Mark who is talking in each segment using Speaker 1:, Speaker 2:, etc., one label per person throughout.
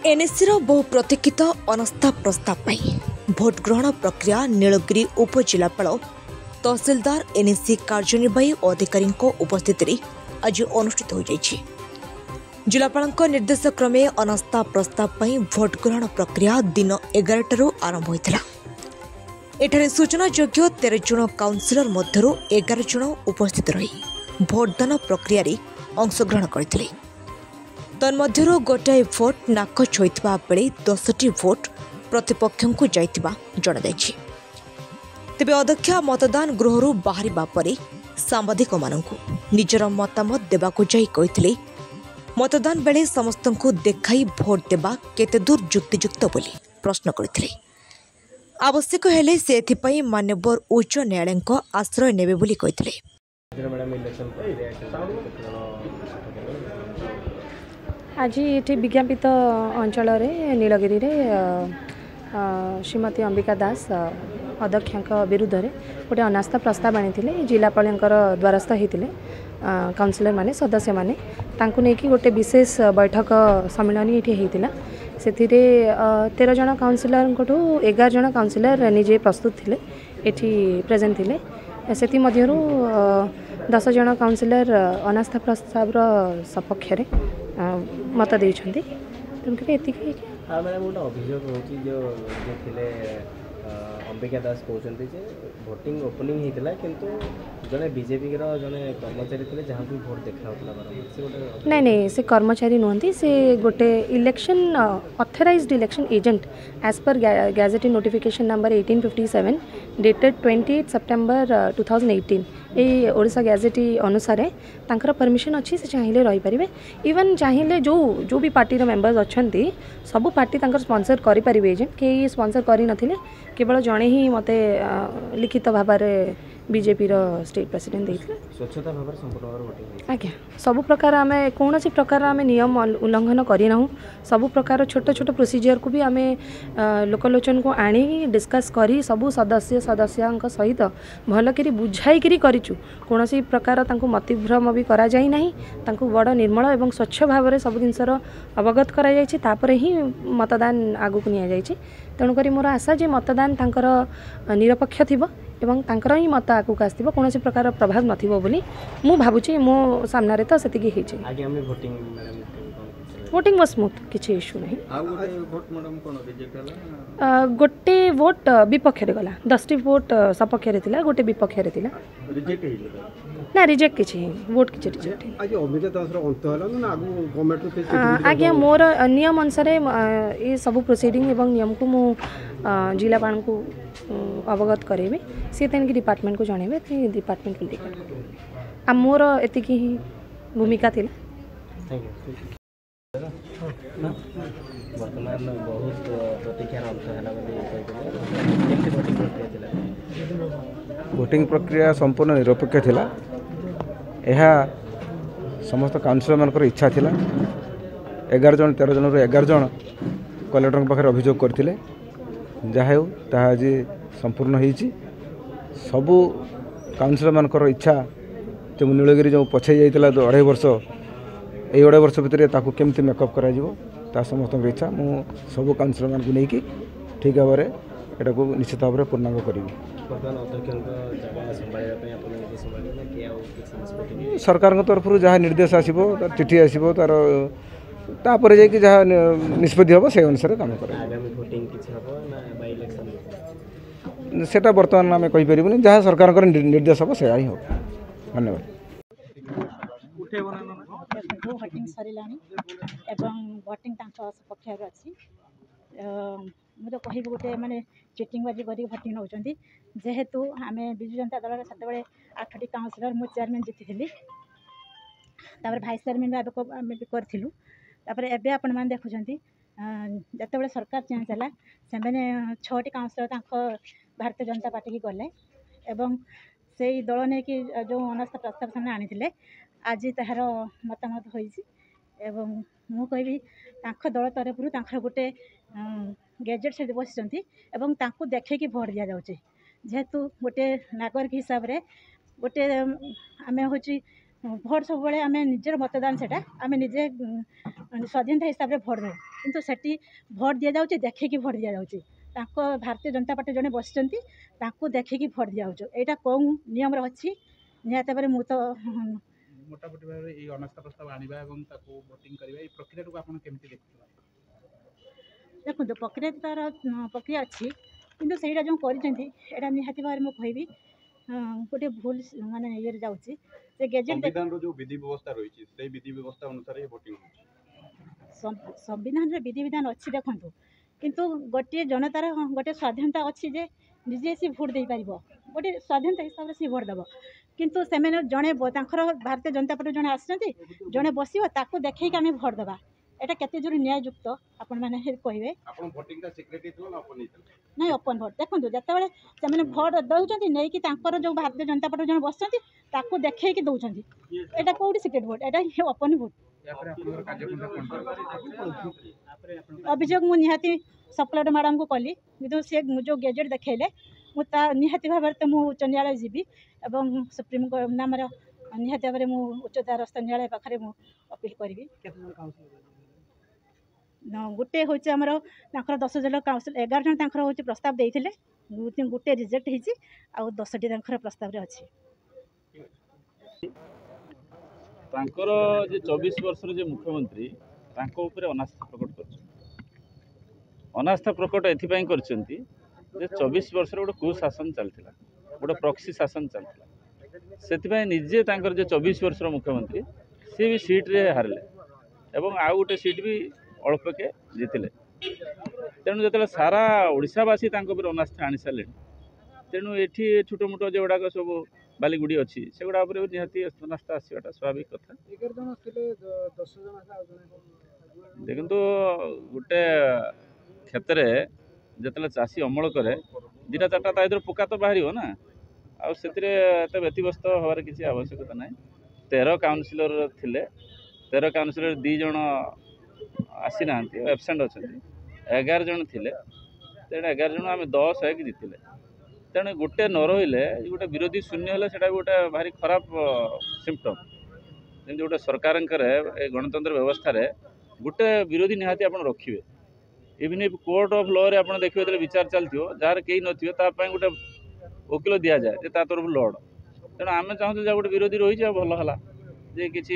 Speaker 1: NSC बहु प्रतीक्षित अनास्था प्रस्ताव vote ग्रहण प्रक्रिया नीलगिरी उपजिलापाल तहसिलदार एनएससी कार्यनिर्वाही अधिकारी उपस्थित आज अनुष्ठित हो जिलापाल निर्देश क्रमे अनास्था प्रस्ताव भोट ग्रहण प्रक्रिया दिन 11 आरंभ होता। एठारे सूचनायोग्य 13 जन काउंसिलर मध्यरु 11 जन उपस्थित रही भोटदान प्रक्रिया अंशग्रहण करथिले। तन्मध्यरु गोटाए भोट नाक छोइथिबा बेले 10टी भोट प्रतिपक्ष को जाइथिबा जणाଯାଇଛି। तेबे अध्यक्षा मतदान गृहरु बाहरिबा परे सांबादिक माननकु निजर मतामत देबाकु जाई कहिथिले मतदान बेले समस्तंकु देखाई भोट देबा केते दूर युक्तियुक्त बोली प्रश्न करथिले। आवश्यक हेले से एथिपाई मान्यवर उच्च न्यायालय आश्रय नेबे बोली कहिथिले।
Speaker 2: आज ये विज्ञापित अंचल नीलगिरी श्रीमती अंबिका दास अध्यक्ष विरुद्ध में गोटे अनास्था प्रस्ताव आनी जिलापाल द्वारस्थ होते काउंसिलर माने सदस्य माने तांकु नेकी गोटे विशेष बैठक सम्मेलन ये होता से 13 जन काउंसिलर 11 जन काउंसिलर निजे प्रस्तुत थे एठी प्रेजेंट थे से 10 जन काउंसिलर अनास्था प्रस्ताव सपक्ष मत देइछन्ती तेणुक एतिकी
Speaker 3: अभियोग होची जो अंबिका दास कहते भोटिंग ओपनिंग होता किंतु जने बीजेपी जने कर्मचारी थे जहाँ भी भोट देखा
Speaker 2: नहीं नहीं से कर्मचारी नुहति से गोटे election authorised election agent as per gazetted notification number 1857 dated 28 September 2018 ये ओडिशा गैजेटी अनुसार तांकर परमिशन अच्छी से चाहिए रही पारे इवन चाहिए जो भी पार्टी मेंबर्स अच्छा सबू पार्टी तांकर स्पॉन्सर करि पारिबे एजेंट के स्पॉन्सर करि नथिले केवल जड़े ही मते लिखित भाव में बीजेपी स्टेट प्रेसिडेंट देइथिले
Speaker 3: स्वच्छता भाव संपूर्ण वोटिंग
Speaker 2: आज्ञा सबु प्रकार आमे कोनोसी प्रकार आमे नियम उल्लंघन करिना सबु प्रकार छोट छोट प्रोसीजर को भी आमे लोकलोचन को आनी डिस्कस करी सबु सदस्यांक सहित भल करी बुझाई करी करिचु कोनोसी प्रकार तांको मतिभ्रम भी करा जाई नाही तांको बड़ निर्मल एवं स्वच्छ भाव में सब जिनसर अवगत करा जायछि तापरे ही मतदान आगु को निया जायछि तेणु करी मोर आशा जे मतदान तांकर निरपेक्ष थिबो एवं तांकर ही मत आगु आसथिबो कोनोसी प्रकार प्रभाव नथिबो बोली मु भाबुछि मो सामना रे तो सेतिकी हेछि
Speaker 3: आगे हम voting madam
Speaker 2: voting was smooth किछि इशू नहीं
Speaker 3: आ गोटे वोट मैडम कोन रिजेक्ट हला
Speaker 2: गोटे वोट विपक्ष रे गला 10टी वोट सपक्ष रे थिला गोटे विपक्ष रे थिला
Speaker 3: रिजेक्ट हेला
Speaker 2: ना रिजेक्ट किछि वोट किछि रिजेक्ट
Speaker 3: आज अमिता दास रो अंत हला ना आगु गवर्नमेंट रो
Speaker 2: आज्ञा मोर नियम अनुसार ये सब प्रोसीडिंग एवं नियम को मु जिलापाल को अवगत करेबे से तेन डिपार्टमेंट को जणेबे ते डिपार्टमेंट को देखा आ मोर एतिकी ही भूमिका थिला।
Speaker 3: थैंक यू वर्तमान बहुत प्रतीक्षार अंत है
Speaker 4: वोटिंग प्रक्रिया संपूर्ण निरपेक्ष थिला यह समस्त काउंसिलर मानकर इच्छा थिला 11 जन 13 जन 11 जन कलेक्टर पाखे अभियोग करथिले जहा ताहा आज संपूर्ण होईची सबु काउंसिलर मानकर इच्छा जो नीलगिरी जो पछे जाइतला 2.5 वर्ष ये 2.5 वर्ष भितर ताकू केमती मेकअप करा जिवो ता समस्त इच्छा मु सबु काउंसिलर मान को लेकिन ठीक भाव में एटा को निश्चित भाव में पूर्णांग करी सरकार तरफ जहाँ निर्देश आसो चिठी आसो तार तापर जाकि जहाँ निष्पत्ति हम से अनुसार काम कर सेटा बर्तमान आम कहीपर जहाँ सरकार निर्देश हम से ही हो। धन्यवाद।
Speaker 5: भोटिंग सरिलानी एवं भोटिंग सपक्ष अच्छी मुझे कह गोटे माने चिटिंग बाजी कर भोटिंग नौकरी जेहेतु आम विजु जनता दल से 8टी काउंसिलर मु चेयरमैन जीति भाइस चेयरमैन आम भी करूँ एवं आपण मैंने देखुं जिते सरकार चेंज है से 6टी काउंसिलर भारतीय जनता पार्टी की गले एवं से दल ने कि जो अनास्था प्रस्ताव से आनी आज तार मतामत हो मु कह दल तरफ गोटे गैजेट से बस देखी भोट दि जाऊँगी जेहेतु गोटे नागरिक हिसाब से गोटे आम हूँ भोट सब आम निजर मतदान से आम निजे स्वाधीनता हिसाब से भोट देव କିନ୍ତୁ ସେଠି ଭୋଟ ଦିଆଯାଉଛି ଦେଖିକି ଭୋଟ ଦିଆଯାଉଛି। ତାଙ୍କ ଭାରତୀୟ ଜନତା ପାର୍ଟି ଜଣେ ବସିଛନ୍ତି ତାଙ୍କୁ ଦେଖିକି ଭୋଟ ଦିଆଯାଉଛି। ଏଇଟା କେଉଁ ନିୟମରେ ଅଛି ନିହାତି ଭାବରେ ମୁଁ ତ
Speaker 6: ମୋଟାମୋଟି ଭାବରେ ଏଇ ଅନାସ୍ଥା ପ୍ରସ୍ତାବ ଆଣିବା ଏବଂ ତାକୁ ଭୋଟିଂ କରିବା ଏଇ ପ୍ରକ୍ରିୟାଟାକୁ ଆପଣ କେମିତି ଦେଖୁଛନ୍ତି?
Speaker 5: ଦେଖନ୍ତୁ ପ୍ରକ୍ରିୟା ତାର ପ୍ରକ୍ରିୟା ଅଛି କିନ୍ତୁ ସେଇଟା ଯେଉଁ କରିଛନ୍ତି ଏଇଟା ନିହାତି ଭାବରେ ମୁଁ କହିବି ଗୋଟେ ଭୁଲ ମାନେ ଇଏରେ ଯାଉଛି। ସେ ଗେଜେଟ୍
Speaker 7: ସମ୍ବିଧାନର ଯେଉଁ ବିଧି ବ୍ୟବସ୍ଥା ରହିଛି ସେଇ ବିଧି ବ୍ୟବସ୍ଥା ଅନୁସାରେ ଭୋଟିଂ ହେଉଛି।
Speaker 5: ସମ୍ବିଧାନରେ ବିଧିବିଧାନ ଅଛି ଦେଖନ୍ତୁ, କିନ୍ତୁ ଗୋଟିଏ ଜନତାର ଗୋଟେ ସ୍ୱାଧୀନତା ଅଛି ଯେ ନିଜେ ସେ ଭୋଟ ଦେଇପାରିବ, ଗୋଟେ ସ୍ୱାଧୀନତା ହିସାବରେ ସେ ଭୋଟ ଦେବ। କିନ୍ତୁ ସେମାନେ ଜଣେ ତାଙ୍କର ଭାରତୀୟ ଜନତା ପାର୍ଟି ଜଣେ ଆସିଛନ୍ତି ଜଣେ ବସିବ ତାକୁ ଦେଖେଇକି ଆମେ ଭୋଟ ଦେବା, এটা କେତେ ଜୋର ନ୍ୟାୟଯୁକ୍ତ ଆପଣମାନେ କହିବେ?
Speaker 7: ଆପଣ ଭୋଟିଂଟା ସିକ୍ରେଟ୍ ହେଇଥିଲା ନା ଓପନ୍ ହେଇଥିଲା?
Speaker 5: ନାଇଁ ଓପନ୍ ଭୋଟ୍। ଦେଖନ୍ତୁ ଯେତେବେଳେ ସେମାନେ ଭୋଟ୍ ଦେଉଛନ୍ତି ନେଇକି ତାଙ୍କର ଯେଉଁ ଭାରତୀୟ ଜନତା ପାର୍ଟି ଜଣେ ବସିଛନ୍ତି ତାକୁ ଦେଖେଇକି ଦେଉଛନ୍ତି, ଏଇଟା କେଉଁଠି ସିକ୍ରେଟ୍ ଭୋଟ୍, ଏଇଟା ଓପନ୍ ଭୋଟ୍। ଅଭିଯୋଗ ମୁଁ ନିହାତି ସବକ୍ଲେକ୍ଟର ମ୍ୟାଡ଼ାମକୁ କଲି କିନ୍ତୁ ସେ ଯେଉଁ ଗେଜେଟ୍ ଦେଖେଇଲେ ମୁଁ ତା ନିହାତି ଭାବରେ ତ ମୁଁ ଉଚ୍ଚ ନ୍ୟାୟାଳୟ ଯିବି ଏବଂ ସୁପ୍ରିମ ନାମର ନିହାତି ଭାବରେ ମୁଁ ଉଚ୍ଚତରସ୍ଥ ନ୍ୟାୟାଳୟ ପାଖରେ ମୁଁ ଅପିଲ କରିବି। ଗୋଟେ ହେଉଛି ଆମର ତାଙ୍କର 10 ଜଣ କାଉନସିଲ 11 ଜଣ ତାଙ୍କର ହେଉଛି ପ୍ରସ୍ତାବ ଦେଇଥିଲେ, ଗୋଟେ ରିଜେକ୍ଟ ହେଇଛି ଆଉ 10ଟି ତାଙ୍କର ପ୍ରସ୍ତାବରେ ଅଛି।
Speaker 8: ତାଙ୍କର ଯେ 24 ବର୍ଷର ଯେ ମୁଖ୍ୟମନ୍ତ୍ରୀ ତାଙ୍କ ଉପରେ ଅନାସ୍ଥା ପ୍ରକଟ କରିଛନ୍ତି। ଅନାସ୍ଥା ପ୍ରକଟ ଏଥିପାଇଁ କରିଛନ୍ତି ଯେ 24 ବର୍ଷର ଗୋଟେ କୁଶାସନ ଚାଲିଥିଲା, ଗୋଟେ ପ୍ରକ୍ସି ଶାସନ ଚାଲିଥିଲା। ସେଥିପାଇଁ ନିଜେ ତାଙ୍କର ଯେ 24 ବର୍ଷର ମୁଖ୍ୟମନ୍ତ୍ରୀ ସେ ବି ସିଟ୍ରେ ହାରିଲେ ଏବଂ ଆଉ ଗୋଟେ ସିଟ୍ ବି ଅଳ୍ପକେ ଜିତିଲେ। ତେଣୁ ଯେତେବେଳେ ସାରା ଓଡ଼ିଶାବାସୀ ତାଙ୍କ ଉପରେ ଅନାସ୍ଥା ଆଣି ସାରିଲେଣି, ତେଣୁ ଏଠି ଛୋଟ ମୋଟ ଯେଉଁଗୁଡ଼ାକ ସବୁ ବାଲିଗୁଡ଼ି ଅଛି ସେଗୁଡ଼ା ଉପରେ ନିହାତି ଅନାସ୍ଥା ଆସିବାଟା ସ୍ୱାଭାବିକ କଥା। ଦେଖନ୍ତୁ ଗୋଟେ କ୍ଷେତ୍ରରେ ଯେତେବେଳେ ଚାଷୀ ଅମଳ କରେ 2ଟା 4ଟା ତା ଭିତରେ ପୋକା ତ ବାହାରିବ ନା, ଆଉ ସେଥିରେ ଏତେ ବ୍ୟତିବ୍ୟସ୍ତ ହେବାର କିଛି ଆବଶ୍ୟକତା ନାହିଁ। 13 କାଉନସିଲର ଥିଲେ, 13 କାଉନସିଲର 2 ଜଣ ଆସିନାହାନ୍ତି, ଆବସେଣ୍ଟ ଅଛନ୍ତି, 11 ଜଣ ଥିଲେ। ତେଣୁ 11 ଜଣ ଆମେ 10-1 ଜିତିଲେ। ତେଣୁ ଗୋଟେ ନ ରହିଲେ ଗୋଟେ ବିରୋଧୀ ଶୂନ୍ୟ ହେଲେ ସେଇଟା ବି ଗୋଟେ ଭାରି ଖରାପ ସିମ୍ପଟମ୍। ଯେମିତି ଗୋଟେ ସରକାରଙ୍କର ଏ ଗଣତନ୍ତ୍ର ବ୍ୟବସ୍ଥାରେ ଗୋଟେ ବିରୋଧୀ ନିହାତି ଆପଣ ରଖିବେ। ଇଭିନ୍ ଇଫ୍ କୋର୍ଟ ଅଫ୍ ଲରେ ଆପଣ ଦେଖିବେ ଯେତେବେଳେ ବିଚାର ଚାଲିଥିବ ଯାହାର କେହି ନଥିବେ ତା ପାଇଁ ଗୋଟେ ଓକିଲ ଦିଆଯାଏ ଯେ ତା ତରଫରୁ ଲଡ଼। ତେଣୁ ଆମେ ଚାହୁଁଛୁ ଯେ ଗୋଟେ ବିରୋଧୀ ରହିଛି ଆଉ ଭଲ ହେଲା ଯେ କିଛି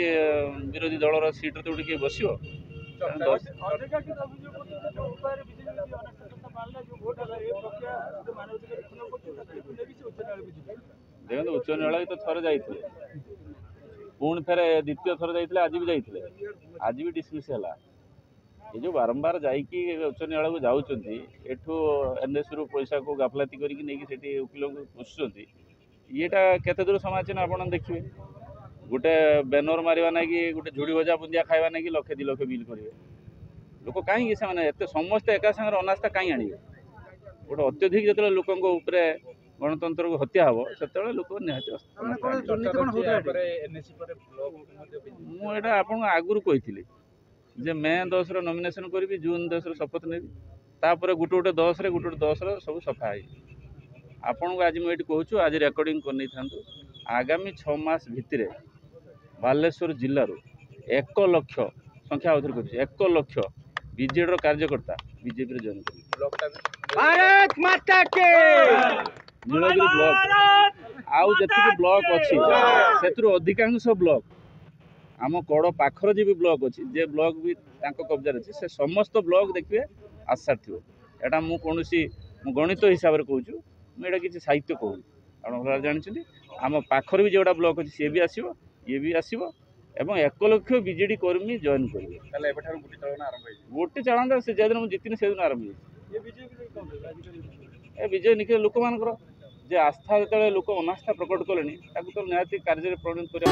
Speaker 8: ବିରୋଧୀ ଦଳର ସିଟ୍ରେ ତ ଗୋଟେ କିଏ ବସିବ। ଦେଖନ୍ତୁ ଉଚ୍ଚ ନ୍ୟାୟାଳୟ ତ ଥରେ ଯାଇଥିଲେ, ପୁଣି ଫେରେ ଦ୍ୱିତୀୟ ଥର ଯାଇଥିଲେ, ଆଜି ବି ଯାଇଥିଲେ, ଆଜି ବି ଡିସମିସ୍ ହେଲା। ଏ ଯେଉଁ ବାରମ୍ବାର ଯାଇକି ଉଚ୍ଚ ନ୍ୟାୟାଳୟକୁ ଯାଉଛନ୍ତି, ଏଠୁ NSରୁ ପଇସାକୁ ଗାଫଲାତି କରିକି ନେଇକି ସେଠି ଓକିଲଙ୍କୁ ପୋଷୁଛନ୍ତି, ଇଏଟା କେତେ ଦୂର ସମାଜୀନ ଆପଣ ଦେଖିବେ। ଗୋଟେ ବ୍ୟାନର ମାରିବା ନାଗି ଗୋଟେ ଝୁଡ଼ି ଭଜା ବୁନ୍ଦିଆ ଖାଇବା ନାଗି 1-2 ଲକ୍ଷ ବିଲ୍ କରିବେ। ଲୋକ କାହିଁକି ସେମାନେ ଏତେ ସମସ୍ତେ ଏକା ସାଙ୍ଗରେ ଅନାସ୍ଥା କାହିଁ ଆଣିବେ? ଗୋଟେ ଅତ୍ୟଧିକ ଯେତେବେଳେ ଲୋକଙ୍କ ଉପରେ ଗଣତନ୍ତ୍ରକୁ ହତ୍ୟା ହେବ ସେତେବେଳେ ଲୋକ ନିହାତି ମୁଁ ଏଇଟା ଆପଣଙ୍କୁ ଆଗରୁ କହିଥିଲି ଯେ ମେ 10ର ନମିନେସନ୍ କରିବି, ଜୁନ୍ 10ର ଶପଥ ନେବି, ତାପରେ ଗୋଟେ 10ରେ ଗୋଟେ 10ର ସବୁ ସଫା ହେଇଯିବ। ଆପଣଙ୍କୁ ଆଜି ମୁଁ ଏଇଠି କହୁଛୁ, ଆଜି ରେକର୍ଡ଼ିଂ କରିନେଇଥାନ୍ତୁ, ଆଗାମୀ 6 ମାସ ଭିତରେ ବାଲେଶ୍ୱର ଜିଲ୍ଲାରୁ 1 ଲକ୍ଷ ସଂଖ୍ୟା ଆଉଥରେ କରୁଛି 1 ଲକ୍ଷ ବିଜେଡ଼ିର କାର୍ଯ୍ୟକର୍ତ୍ତା ବିଜେପିରେ ଜଏନ୍ କରିବେ। ନୀଳଗିରି ବ୍ଲକ ଆଉ ଯେତିକି ବ୍ଲକ ଅଛି ସେଥିରୁ ଅଧିକାଂଶ ବ୍ଲକ ଆମ କଡ଼ ପାଖର ଯେ ବି ବ୍ଲକ ଅଛି, ଯେ ବ୍ଲକ ବି ତାଙ୍କ କବ୍ଜାରେ ଅଛି, ସେ ସମସ୍ତ ବ୍ଲକ ଦେଖିବେ ଆସାର୍ଥିବ। ଏଇଟା ମୁଁ କୌଣସି ଗଣିତ ହିସାବରେ କହୁଛୁ, ମୁଁ ଏଇଟା କିଛି ସାହିତ୍ୟ କହୁନି। ଆପଣ ଭଲ ଜାଣିଛନ୍ତି ଆମ ପାଖରେ ବି ଯେଉଁଟା ବ୍ଲକ ଅଛି ସିଏ ବି ଆସିବ, ଇଏ ବି ଆସିବ ଏବଂ 1 ଲକ୍ଷ ବିଜେଡ଼ି କର୍ମୀ ଜଏନ୍ କରିବେ।
Speaker 7: ତାହେଲେ ଏବେଠାରୁ ଗୋଟି ଚାଳନା ଆରମ୍ଭ ହେଇଯିବ।
Speaker 8: ଗୋଟି ଚାଳନା ସେ ଯେଉଁଦିନ ମୁଁ ଜିତିନି ସେଦିନ ଆରମ୍ଭ ହେଇଛି। ଏ ବିଜୟ ନିଖିଳ ଲୋକମାନଙ୍କର ଯେ ଆସ୍ଥା ଯେତେବେଳେ ଲୋକ ଅନାସ୍ଥା ପ୍ରକଟ କଲେଣି ତାକୁ ତ ନିହାତି କାର୍ଯ୍ୟରେ ପରିଣତ କରିବା।